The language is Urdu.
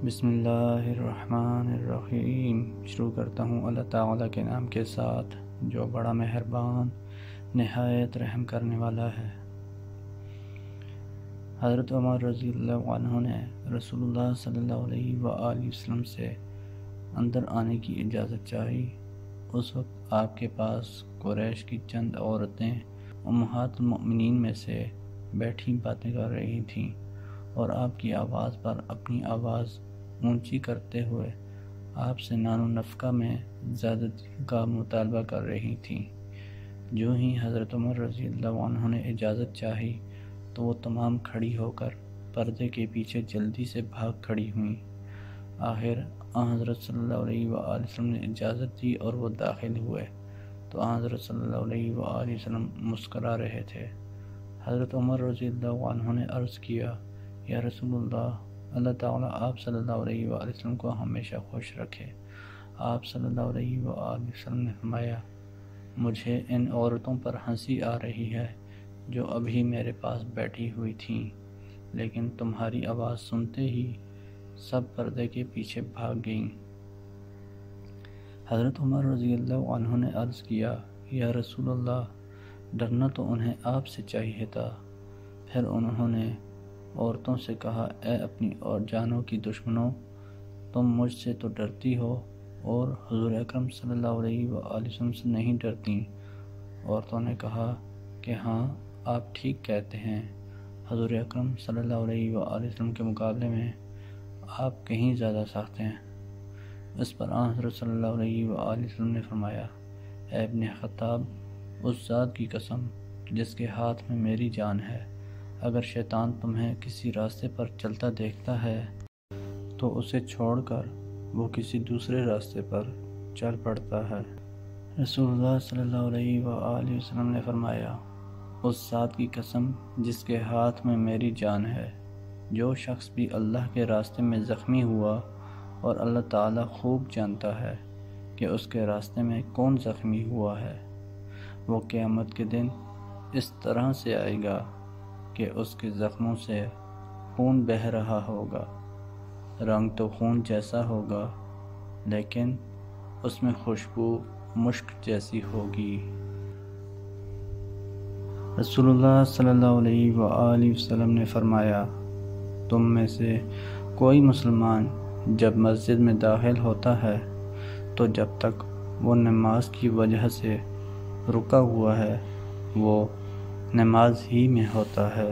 بسم اللہ الرحمن الرحیم۔ شروع کرتا ہوں اللہ تعالیٰ کے نام کے ساتھ جو بڑا مہربان نہایت رحم کرنے والا ہے۔ حضرت عمر رضی اللہ عنہ نے رسول اللہ صلی اللہ علیہ وآلہ وسلم سے اندر آنے کی اجازت چاہی۔ اس وقت آپ کے پاس قریش کی چند عورتیں امہات المؤمنین میں سے بیٹھی باتیں کر رہی تھیں اور آپ کی آواز پر اپنی آواز اونچی کرتے ہوئے آپ سے نان و نفقہ میں زیادتی کا مطالبہ کر رہی تھیں۔ جو ہی حضرت عمر رضی اللہ عنہ نے اجازت چاہی تو وہ تمام کھڑی ہو کر پردے کے پیچھے جلدی سے بھاگ کھڑی ہوئیں۔ آخر حضرت صلی اللہ علیہ وآلہ وسلم نے اجازت دی اور وہ داخل ہوئے تو حضرت صلی اللہ علیہ وآلہ وسلم مسکرا رہے تھے۔ حضرت عمر رضی اللہ عنہ نے عرض کیا، یا رسول اللہ، اللہ تعالیٰ آپ صلی اللہ علیہ وآلہ وسلم کو ہمیشہ خوش رکھے۔ آپ صلی اللہ علیہ وآلہ وسلم نے فرمایا، مجھے ان عورتوں پر ہنسی آ رہی ہے جو ابھی میرے پاس بیٹھی ہوئی تھیں، لیکن تمہاری آواز سنتے ہی سب پردے کے پیچھے بھاگ گئیں۔ حضرت عمر رضی اللہ عنہ نے عرض کیا، یا رسول اللہ، ڈرنا تو انہیں آپ سے چاہیے تھا۔ پھر انہوں نے عورتوں سے کہا، اے اپنی اور جانوں کی دشمنوں، تم مجھ سے تو ڈرتی ہو اور حضور اکرم صلی اللہ علیہ وآلہ وسلم سے نہیں ڈرتی۔ عورتوں نے کہا کہ ہاں، آپ ٹھیک کہتے ہیں، حضور اکرم صلی اللہ علیہ وآلہ وسلم کے مقابلے میں آپ کہیں زیادہ سخت ہیں۔ اس پر حضرت صلی اللہ علیہ وآلہ وسلم نے فرمایا، اے ابن خطاب، اس ذات کی قسم جس کے ہاتھ میں میری جان ہے، اگر شیطان تمہیں کسی راستے پر چلتا دیکھتا ہے تو اسے چھوڑ کر وہ کسی دوسرے راستے پر چل پڑتا ہے۔ رسول اللہ صلی اللہ علیہ وآلہ وسلم نے فرمایا، اس ذات کی قسم جس کے ہاتھ میں میری جان ہے، جو شخص بھی اللہ کے راستے میں زخمی ہوا اور اللہ تعالیٰ خوب جانتا ہے کہ اس کے راستے میں کون زخمی ہوا ہے، وہ قیامت کے دن اس طرح سے آئے گا کہ اس کے زخموں سے خون بہہ رہا ہوگا۔ رنگ تو خون جیسا ہوگا لیکن اس میں خوشبو مشک جیسی ہوگی۔ رسول اللہ صلی اللہ علیہ وآلہ وسلم نے فرمایا، تم میں سے کوئی مسلمان جب مسجد میں داخل ہوتا ہے تو جب تک وہ نماز کی وجہ سے رکا ہوا ہے وہ نماز ہی میں ہوتا ہے۔